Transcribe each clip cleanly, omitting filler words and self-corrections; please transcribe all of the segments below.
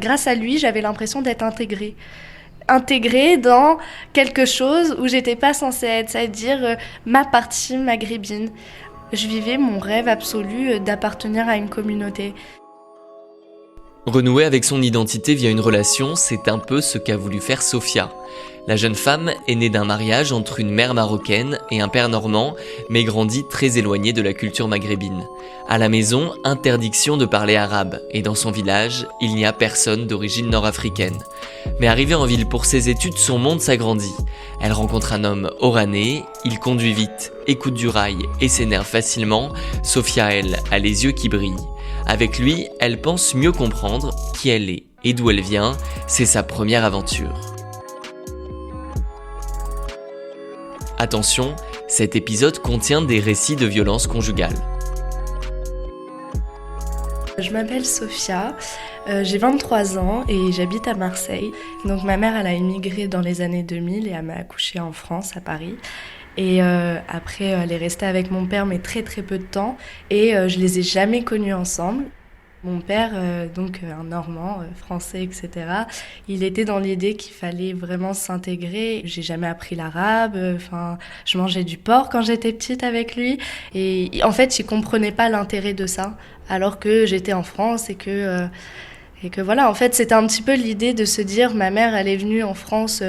Grâce à lui, j'avais l'impression d'être intégrée dans quelque chose où j'étais pas censée être, c'est-à-dire ma partie maghrébine. Je vivais mon rêve absolu d'appartenir à une communauté. Renouer avec son identité via une relation, c'est un peu ce qu'a voulu faire Sophia. La jeune femme est née d'un mariage entre une mère marocaine et un père normand, mais grandit très éloignée de la culture maghrébine. À la maison, interdiction de parler arabe, et dans son village, il n'y a personne d'origine nord-africaine. Mais arrivée en ville pour ses études, son monde s'agrandit. Elle rencontre un homme oranais, il conduit vite, écoute du rail et s'énerve facilement. Sophia, elle, a les yeux qui brillent. Avec lui, elle pense mieux comprendre qui elle est et d'où elle vient. C'est sa première aventure. Attention, cet épisode contient des récits de violence conjugale. Je m'appelle Sophia, j'ai 23 ans et j'habite à Marseille. Donc ma mère, elle a immigré dans les années 2000 et elle m'a accouchée en France, à Paris. Et après, elle est restée avec mon père, mais très très peu de temps. Et je les ai jamais connus ensemble. Mon père, donc un Normand, français, etc., il était dans l'idée qu'il fallait vraiment s'intégrer. J'ai jamais appris l'arabe, je mangeais du porc quand j'étais petite avec lui. Et en fait, il comprenait pas l'intérêt de ça, alors que j'étais en France et que voilà, en fait, c'était un petit peu l'idée de se dire, ma mère, elle est venue en France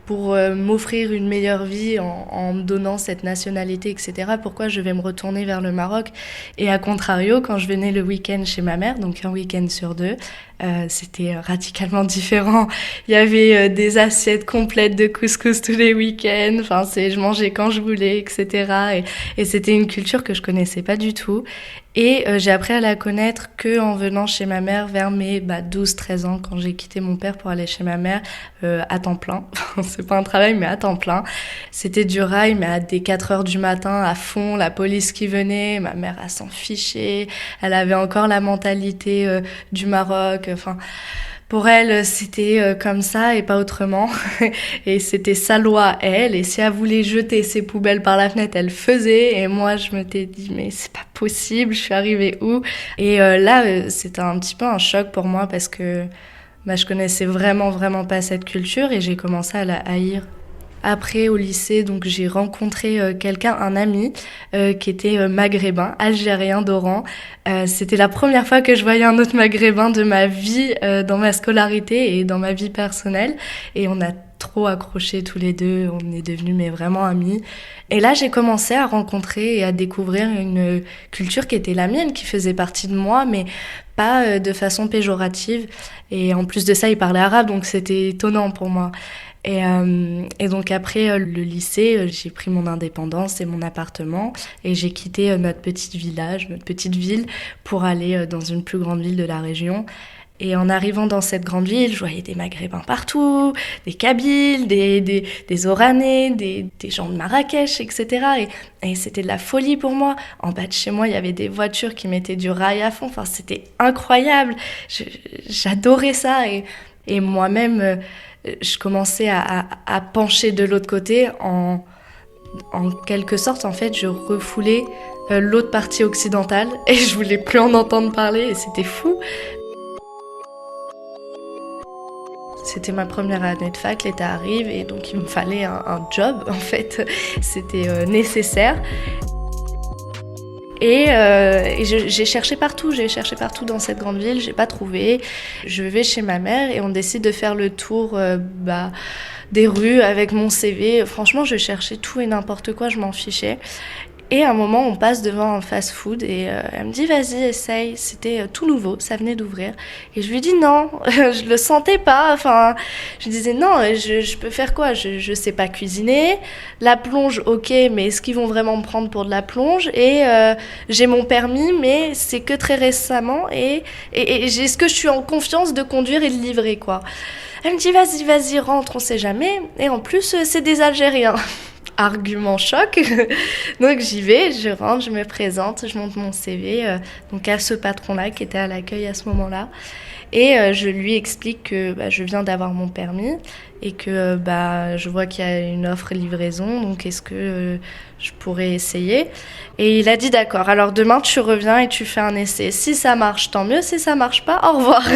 pour m'offrir une meilleure vie en me donnant cette nationalité, etc. Pourquoi je vais me retourner vers le Maroc? Et à contrario, quand je venais le week-end chez ma mère, donc un week-end sur deux, c'était radicalement différent. Il y avait des assiettes complètes de couscous tous les week-ends. Je mangeais quand je voulais, etc. Et c'était une culture que je connaissais pas du tout. Et j'ai appris à la connaître que en venant chez ma mère vers mes 12-13 ans, quand j'ai quitté mon père pour aller chez ma mère à temps plein. C'est pas un travail, mais à temps plein. C'était du rail, mais à des 4h du matin, à fond, la police qui venait, ma mère, elle s'en fichait. Elle avait encore la mentalité du Maroc. Pour elle, c'était comme ça et pas autrement. Et c'était sa loi, elle. Et si elle voulait jeter ses poubelles par la fenêtre, elle faisait. Et moi, je me t'ai dit, mais c'est pas possible, je suis arrivée où? Et là, c'était un petit peu un choc pour moi parce que je connaissais vraiment pas cette culture et j'ai commencé à la haïr. Après, au lycée, donc j'ai rencontré quelqu'un, un ami, qui était maghrébin, algérien d'Oran. C'était la première fois que je voyais un autre maghrébin de ma vie, dans ma scolarité et dans ma vie personnelle. Et on a trop accroché tous les deux, on est devenus mais vraiment amis. Et là, j'ai commencé à rencontrer et à découvrir une culture qui était la mienne, qui faisait partie de moi, mais pas de façon péjorative. Et en plus de ça, il parlait arabe, donc c'était étonnant pour moi. Et donc après le lycée, j'ai pris mon indépendance et mon appartement et j'ai quitté notre petit village, notre petite ville pour aller dans une plus grande ville de la région. Et en arrivant dans cette grande ville, je voyais des Maghrébins partout, des Kabyles, des Oranais, des gens de Marrakech, etc. Et c'était de la folie pour moi. En bas de chez moi, il y avait des voitures qui mettaient du rail à fond. C'était incroyable. J'adorais ça. Et moi-même, je commençais à pencher de l'autre côté. En quelque sorte, en fait, je refoulais l'autre partie occidentale et je voulais plus en entendre parler. Et c'était fou. C'était ma première année de fac, l'été arrive et donc il me fallait un job en fait, c'était nécessaire. Et j'ai cherché partout dans cette grande ville, j'ai pas trouvé. Je vais chez ma mère et on décide de faire le tour des rues avec mon CV. Franchement, je cherchais tout et n'importe quoi, je m'en fichais. Et à un moment, on passe devant un fast-food et elle me dit « Vas-y, essaye ». C'était tout nouveau, ça venait d'ouvrir. Et je lui dis non, je le sentais pas. Je disais non, je peux faire quoi? Je sais pas cuisiner. La plonge, ok, mais est-ce qu'ils vont vraiment me prendre pour de la plonge? Et j'ai mon permis, mais c'est que très récemment. Et est-ce que je suis en confiance de conduire et de livrer, quoi? Elle me dit vas-y, rentre, on sait jamais. Et en plus, c'est des Algériens. Argument choc. Donc j'y vais, je rentre, je me présente, je montre mon CV donc à ce patron-là qui était à l'accueil à ce moment-là. Et je lui explique que je viens d'avoir mon permis et que je vois qu'il y a une offre livraison, donc est-ce que je pourrais essayer? Et il a dit d'accord, alors demain tu reviens et tu fais un essai. Si ça marche, tant mieux, si ça marche pas, au revoir.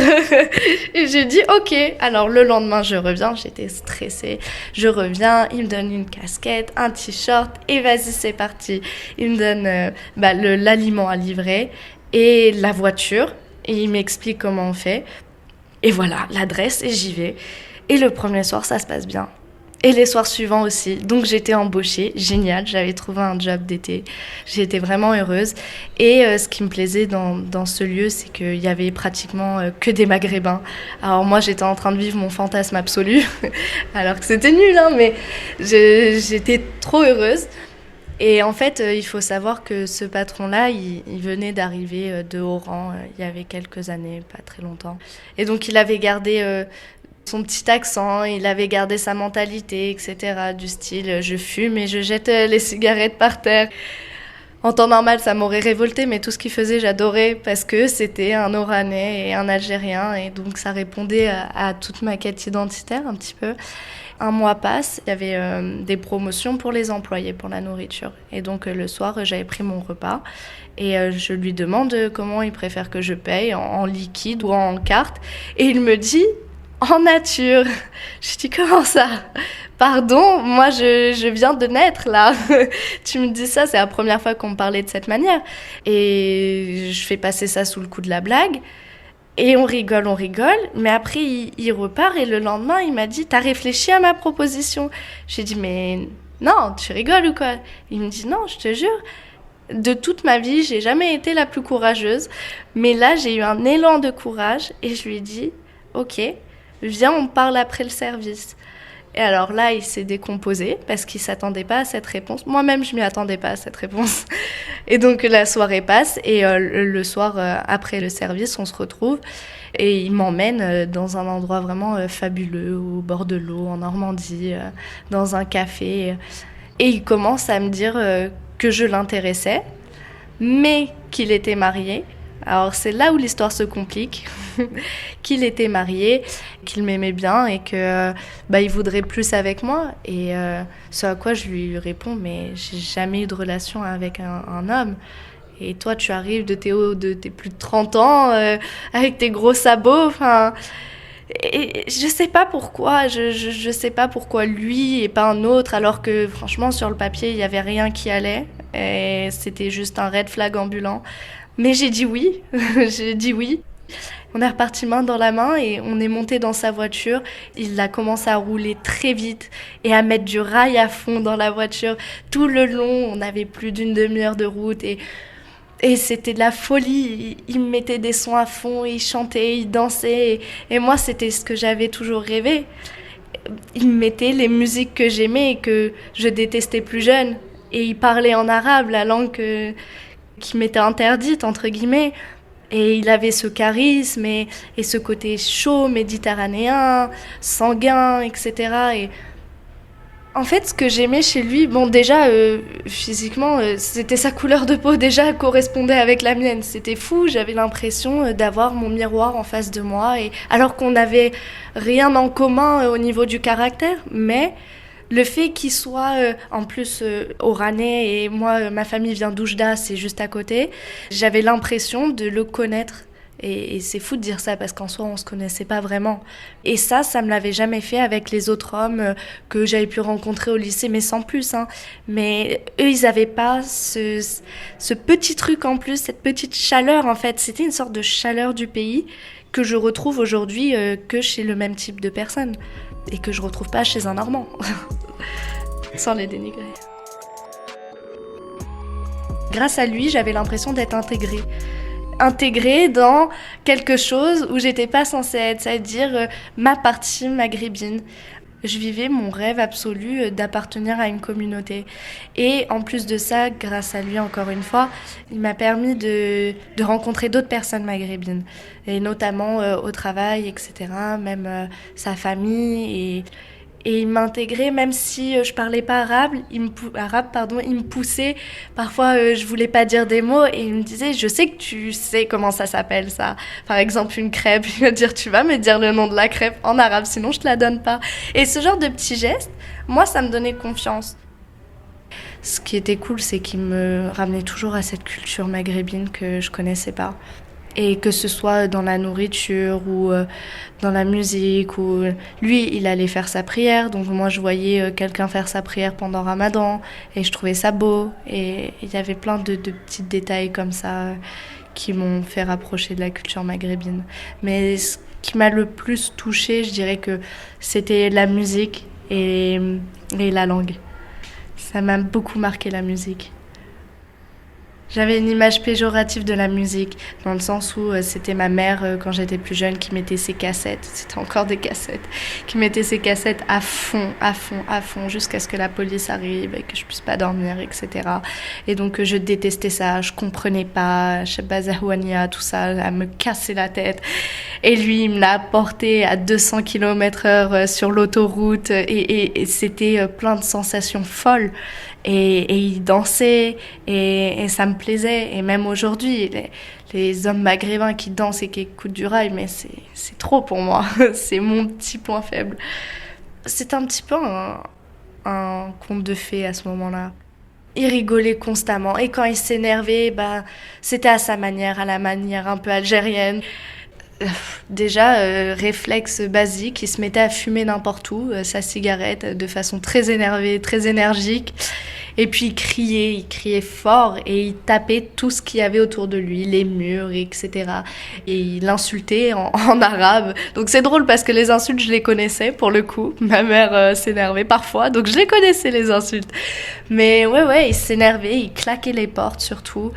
Et j'ai dit ok, alors le lendemain je reviens, j'étais stressée, je reviens, il me donne une casquette, un t-shirt et vas-y c'est parti. Il me donne l'aliment à livrer et la voiture. Et il m'explique comment on fait. Et voilà, l'adresse, et j'y vais. Et le premier soir, ça se passe bien. Et les soirs suivants aussi. Donc j'étais embauchée, génial, j'avais trouvé un job d'été. J'étais vraiment heureuse. Et ce qui me plaisait dans ce lieu, c'est qu'il y avait pratiquement que des Maghrébins. Alors moi, j'étais en train de vivre mon fantasme absolu, alors que c'était nul, hein, mais j'étais trop heureuse. Et en fait, il faut savoir que ce patron-là, il venait d'arriver de haut rang il y avait quelques années, pas très longtemps. Et donc, il avait gardé son petit accent, il avait gardé sa mentalité, etc. Du style, je fume et je jette les cigarettes par terre. En temps normal, ça m'aurait révolté, mais tout ce qu'il faisait, j'adorais parce que c'était un Oranais et un Algérien. Et donc, ça répondait à toute ma quête identitaire un petit peu. Un mois passe, il y avait des promotions pour les employés, pour la nourriture. Et donc le soir, j'avais pris mon repas et je lui demande comment il préfère que je paye, en liquide ou en carte. Et il me dit en nature. Je dis comment ça? Pardon, moi je viens de naître là. Tu me dis ça, c'est la première fois qu'on me parlait de cette manière. Et je fais passer ça sous le coup de la blague. Et on rigole, mais après il repart et le lendemain il m'a dit « T'as réfléchi à ma proposition ?» J'ai dit « Mais non, tu rigoles ou quoi ?» Il me dit « Non, je te jure, de toute ma vie, j'ai jamais été la plus courageuse, mais là j'ai eu un élan de courage et je lui ai dit « Ok, viens, on parle après le service. » Et alors là, il s'est décomposé parce qu'il ne s'attendait pas à cette réponse. Moi-même, je ne m'y attendais pas à cette réponse. Et donc, la soirée passe et le soir, après le service, on se retrouve. Et il m'emmène dans un endroit vraiment fabuleux, au bord de l'eau, en Normandie, dans un café. Et il commence à me dire que je l'intéressais, mais qu'il était marié. Alors c'est là où l'histoire se complique, qu'il était marié, qu'il m'aimait bien et que il voudrait plus avec moi. Et ce à quoi je lui réponds, mais j'ai jamais eu de relation avec un homme. Et toi, tu arrives de tes plus de 30 ans avec tes gros sabots. Et je sais pas pourquoi, je sais pas pourquoi lui et pas un autre, alors que franchement sur le papier il y avait rien qui allait et c'était juste un red flag ambulant. Mais j'ai dit oui, j'ai dit oui. On est reparti main dans la main et on est monté dans sa voiture. Il a commencé à rouler très vite et à mettre du rail à fond dans la voiture. Tout le long, on avait plus d'une demi-heure de route et c'était de la folie. Il me mettait des sons à fond, il chantait, il dansait. Et moi, c'était ce que j'avais toujours rêvé. Il me mettait les musiques que j'aimais et que je détestais plus jeune. Et il parlait en arabe, la langue qui m'était interdite, entre guillemets. Et il avait ce charisme et ce côté chaud, méditerranéen, sanguin, etc. Et en fait, ce que j'aimais chez lui, bon, déjà, physiquement, c'était sa couleur de peau, déjà, correspondait avec la mienne. C'était fou, j'avais l'impression d'avoir mon miroir en face de moi, alors qu'on n'avait rien en commun au niveau du caractère, mais le fait qu'il soit en plus oranais et moi, ma famille vient d'Oujda, c'est juste à côté, j'avais l'impression de le connaître. Et c'est fou de dire ça parce qu'en soi, on se connaissait pas vraiment. Et ça me l'avait jamais fait avec les autres hommes que j'avais pu rencontrer au lycée, mais sans plus. Hein. Mais eux, ils avaient pas ce petit truc en plus, cette petite chaleur en fait. C'était une sorte de chaleur du pays que je retrouve aujourd'hui que chez le même type de personnes. Et que je retrouve pas chez un Normand, sans les dénigrer. Grâce à lui, j'avais l'impression d'être intégrée dans quelque chose où j'étais pas censée être, c'est-à-dire ma partie maghrébine. Je vivais mon rêve absolu d'appartenir à une communauté. Et en plus de ça, grâce à lui encore une fois, il m'a permis de rencontrer d'autres personnes maghrébines. Et notamment au travail, etc. Même sa famille. Et il m'intégrait même si je parlais pas il me poussait. Parfois, je voulais pas dire des mots et il me disait, je sais que tu sais comment ça s'appelle ça. Par exemple, une crêpe, il va dire, tu vas me dire le nom de la crêpe en arabe, sinon je te la donne pas. Et ce genre de petits gestes, moi, ça me donnait confiance. Ce qui était cool, c'est qu'il me ramenait toujours à cette culture maghrébine que je connaissais pas. Et que ce soit dans la nourriture ou dans la musique, ou lui, il allait faire sa prière. Donc moi, je voyais quelqu'un faire sa prière pendant Ramadan et je trouvais ça beau. Et il y avait plein de petits détails comme ça qui m'ont fait rapprocher de la culture maghrébine. Mais ce qui m'a le plus touchée, je dirais que c'était la musique et la langue. Ça m'a beaucoup marqué, la musique. J'avais une image péjorative de la musique, dans le sens où c'était ma mère, quand j'étais plus jeune, qui mettait ses cassettes, c'était encore des cassettes, qui mettait ses cassettes à fond, jusqu'à ce que la police arrive et que je puisse pas dormir, etc. Et donc je détestais ça, je comprenais pas, Shabazahouania, tout ça, à me casser la tête. Et lui, il me l'a apporté à 200 km/h sur l'autoroute, et c'était plein de sensations folles. Et il dansait et ça me plaisait. Et même aujourd'hui, les hommes maghrébins qui dansent et qui écoutent du rail, mais c'est trop pour moi. C'est mon petit point faible. C'est un petit peu un conte de fées à ce moment-là. Il rigolait constamment. Et quand il s'énervait, c'était à sa manière, à la manière un peu algérienne. Déjà, réflexe basique, il se mettait à fumer n'importe où, sa cigarette, de façon très énervée, très énergique. Et puis il criait fort et il tapait tout ce qu'il y avait autour de lui, les murs, etc. Et il insultait en arabe. Donc c'est drôle parce que les insultes, je les connaissais pour le coup. Ma mère s'énervait parfois, donc je les connaissais, les insultes. Mais ouais, il s'énervait, il claquait les portes surtout.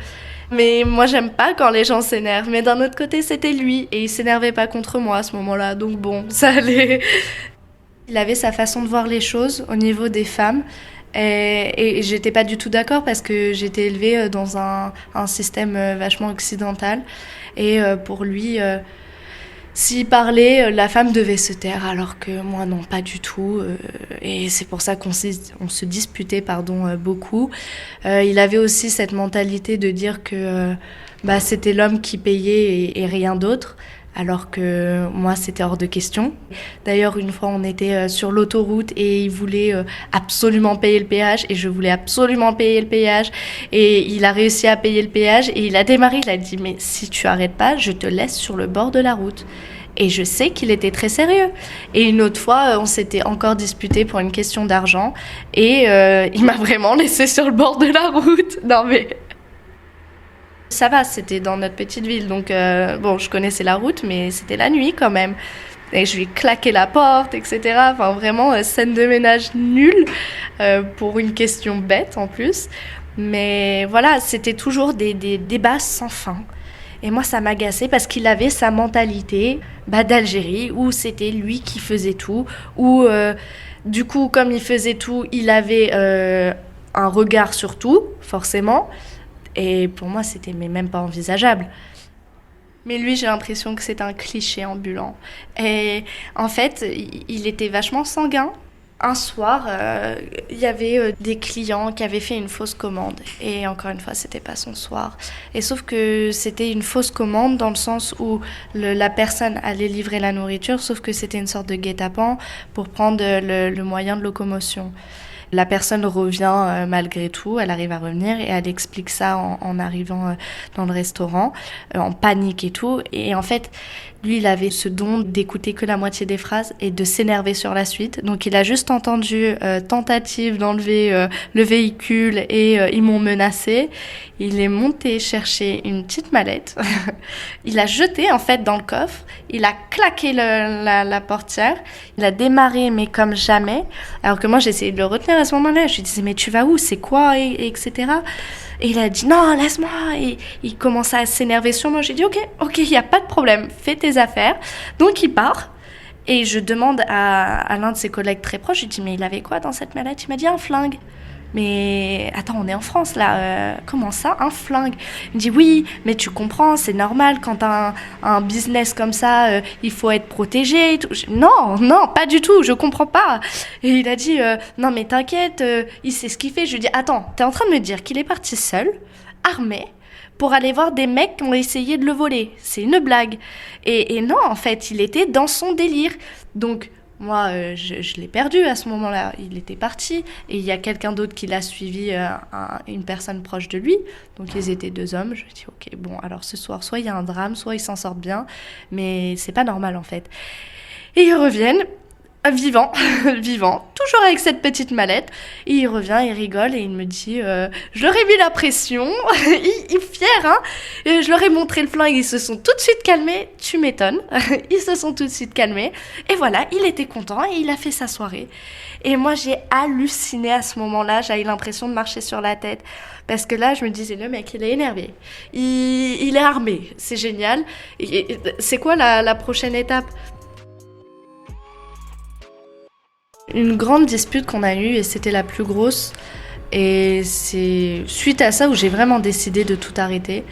Mais moi, j'aime pas quand les gens s'énervent. Mais d'un autre côté, c'était lui. Et il s'énervait pas contre moi à ce moment-là. Donc bon, ça allait. Il avait sa façon de voir les choses au niveau des femmes. Et j'étais pas du tout d'accord parce que j'étais élevée dans un système vachement occidental. Et pour lui, s'il parlait, la femme devait se taire, alors que moi, non, pas du tout. Et c'est pour ça qu'on se disputait beaucoup. Il avait aussi cette mentalité de dire que c'était l'homme qui payait et rien d'autre, alors que moi, c'était hors de question. D'ailleurs, une fois, on était sur l'autoroute et il voulait absolument payer le péage et je voulais absolument payer le péage. Et il a réussi à payer le péage et il a démarré. Il a dit « Mais si tu arrêtes pas, je te laisse sur le bord de la route ». Et je sais qu'il était très sérieux. Et une autre fois, on s'était encore disputé pour une question d'argent et il m'a vraiment laissé sur le bord de la route. Non mais... Ça va, c'était dans notre petite ville, donc je connaissais la route, mais c'était la nuit quand même. Et je lui ai claqué la porte, etc. Enfin, vraiment, scène de ménage nulle, pour une question bête en plus. Mais voilà, c'était toujours des débats sans fin. Et moi, ça m'agaçait parce qu'il avait sa mentalité d'Algérie, où c'était lui qui faisait tout, où du coup, comme il faisait tout, il avait un regard sur tout, forcément. Et pour moi, c'était même pas envisageable. Mais lui, j'ai l'impression que c'est un cliché ambulant. Et en fait, il était vachement sanguin. Un soir, il y avait des clients qui avaient fait une fausse commande. Et encore une fois, c'était pas son soir. Et sauf que c'était une fausse commande dans le sens où la personne allait livrer la nourriture, sauf que c'était une sorte de guet-apens pour prendre le moyen de locomotion. La personne revient malgré tout, elle arrive à revenir et elle explique ça en arrivant dans le restaurant, en panique et tout. Et en fait, lui, il avait ce don d'écouter que la moitié des phrases et de s'énerver sur la suite. Donc il a juste entendu tentative d'enlever le véhicule et ils m'ont menacé. Il est monté chercher une petite mallette. Il a jeté en fait dans le coffre. Il a claqué la portière. Il a démarré mais comme jamais. Alors que moi j'essayais de le retenir à ce moment-là. Je lui disais mais tu vas où? C'est quoi? Etc. Et il a dit non, laisse-moi. Et il commençait à s'énerver sur moi. J'ai dit ok, il n'y a pas de problème. Fais tes affaires. Donc il part. Et je demande à l'un de ses collègues très proches, je lui dis mais il avait quoi dans cette mallette? Il m'a dit un flingue. mais attends, on est en France là, comment ça, un flingue? Il me dit oui, mais tu comprends, c'est normal quand t'as un business comme ça, il faut être protégé et tout. Non, pas du tout, je comprends pas. Et il a dit non mais t'inquiète, il sait ce qu'il fait. Je lui dis attends, t'es en train de me dire qu'il est parti seul, armé, pour aller voir des mecs qui ont essayé de le voler. C'est une blague. Et non, en fait, il était dans son délire. Donc moi, je l'ai perdu à ce moment-là. Il était parti. Et il y a quelqu'un d'autre qui l'a suivi, une personne proche de lui. Donc, ils étaient 2 hommes. Je me dis, ok, bon, alors ce soir, soit il y a un drame, soit ils s'en sortent bien. Mais c'est pas normal, en fait. Et ils reviennent, vivants, toujours avec cette petite mallette. Et il revient, il rigole et il me dit, je leur ai mis la pression. il est fier, hein. Et je leur ai montré le flingue, ils se sont tout de suite calmés. Tu m'étonnes. Ils se sont tout de suite calmés. Et voilà, il était content et il a fait sa soirée. Et moi, j'ai halluciné à ce moment-là. J'avais l'impression de marcher sur la tête. Parce que là, je me disais, le mec, il est énervé. Il est armé. C'est génial. Et c'est quoi la prochaine étape ? Une grande dispute qu'on a eue, et c'était la plus grosse, et c'est suite à ça où j'ai vraiment décidé de tout arrêter.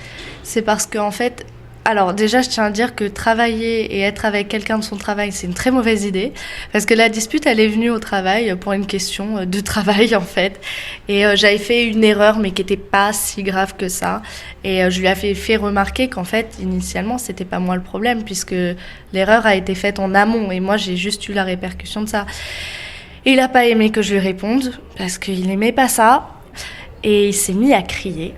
C'est parce qu'en fait, alors déjà je tiens à dire que travailler et être avec quelqu'un de son travail, c'est une très mauvaise idée, parce que la dispute elle est venue au travail pour une question de travail en fait, et j'avais fait une erreur mais qui était pas si grave que ça, et je lui avais fait remarquer qu'en fait initialement c'était pas moi le problème, puisque l'erreur a été faite en amont, et moi j'ai juste eu la répercussion de ça. Et il a pas aimé que je lui réponde, parce qu'il aimait pas ça, et il s'est mis à crier.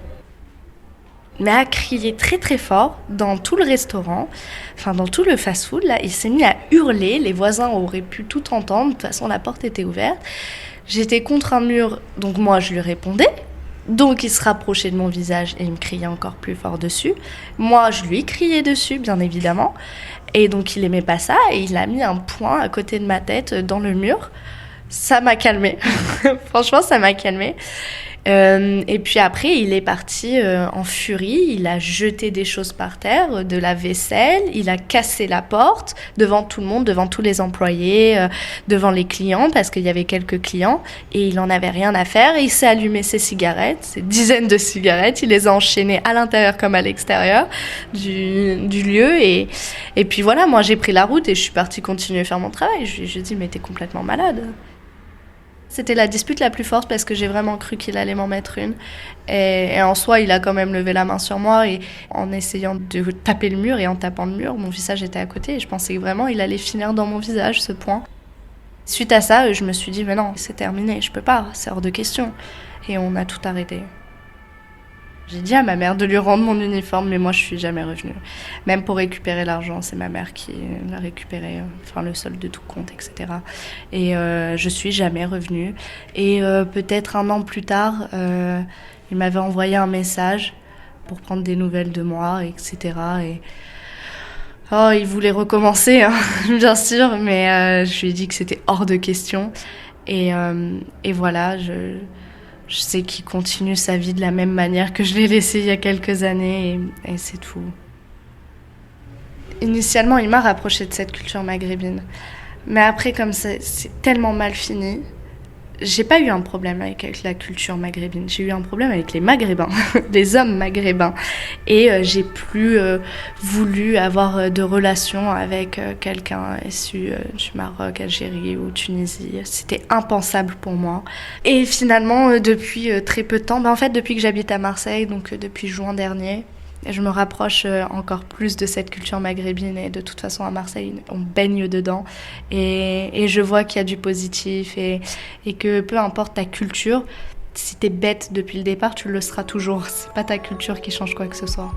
Mais à crier très très fort dans tout le restaurant, enfin dans tout le fast-food, là, il s'est mis à hurler, les voisins auraient pu tout entendre, de toute façon la porte était ouverte. J'étais contre un mur, donc moi je lui répondais, donc il se rapprochait de mon visage et il me criait encore plus fort dessus. Moi je lui criais dessus, bien évidemment, et donc il aimait pas ça, et il a mis un poing à côté de ma tête dans le mur. Ça m'a calmée, franchement ça m'a calmée. Et puis après, il est parti en furie, il a jeté des choses par terre, de la vaisselle, il a cassé la porte devant tout le monde, devant tous les employés, devant les clients, parce qu'il y avait quelques clients, et il en avait rien à faire, et il s'est allumé ses cigarettes, ses dizaines de cigarettes, il les a enchaînées à l'intérieur comme à l'extérieur du lieu, et puis voilà, moi j'ai pris la route et je suis partie continuer à faire mon travail. Je lui ai dit, mais t'es complètement malade. C'était la dispute la plus forte parce que j'ai vraiment cru qu'il allait m'en mettre une. Et en soi, il a quand même levé la main sur moi, et en essayant de taper le mur, et en tapant le mur, mon visage était à côté, et je pensais que vraiment il allait finir dans mon visage, ce point. Suite à ça, je me suis dit, mais non, c'est terminé, je peux pas, c'est hors de question. Et on a tout arrêté. J'ai dit à ma mère de lui rendre mon uniforme, mais moi je suis jamais revenue. Même pour récupérer l'argent, c'est ma mère qui l'a récupéré, enfin le solde de tout compte, etc. Et je suis jamais revenue. Et peut-être 1 an plus tard, il m'avait envoyé un message pour prendre des nouvelles de moi, etc. Et oh, il voulait recommencer, hein, bien sûr, mais je lui ai dit que c'était hors de question. Et voilà, je sais qu'il continue sa vie de la même manière que je l'ai laissé il y a quelques années, et c'est tout. Initialement, il m'a rapproché de cette culture maghrébine. Mais après, comme c'est tellement mal fini, j'ai pas eu un problème avec la culture maghrébine. J'ai eu un problème avec les maghrébins, les hommes maghrébins. Et j'ai plus voulu avoir de relations avec quelqu'un issu du Maroc, Algérie ou Tunisie. C'était impensable pour moi. Et finalement, depuis très peu de temps, en fait, depuis que j'habite à Marseille, donc depuis juin dernier, je me rapproche encore plus de cette culture maghrébine, et de toute façon à Marseille on baigne dedans, et je vois qu'il y a du positif, et que peu importe ta culture, si t'es bête depuis le départ, tu le seras toujours. C'est pas ta culture qui change quoi que ce soit.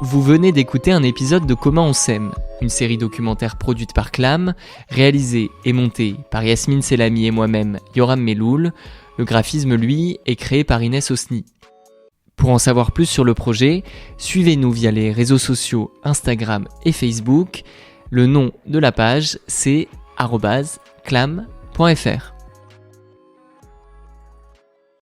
Vous venez d'écouter un épisode de Comment on s'aime, une série documentaire produite par Clam, réalisée et montée par Yasmine Selami et moi-même, Yoram Meloul. Le graphisme, lui, est créé par Inès Osni. Pour en savoir plus sur le projet, suivez-nous via les réseaux sociaux Instagram et Facebook. Le nom de la page, c'est @clam.fr.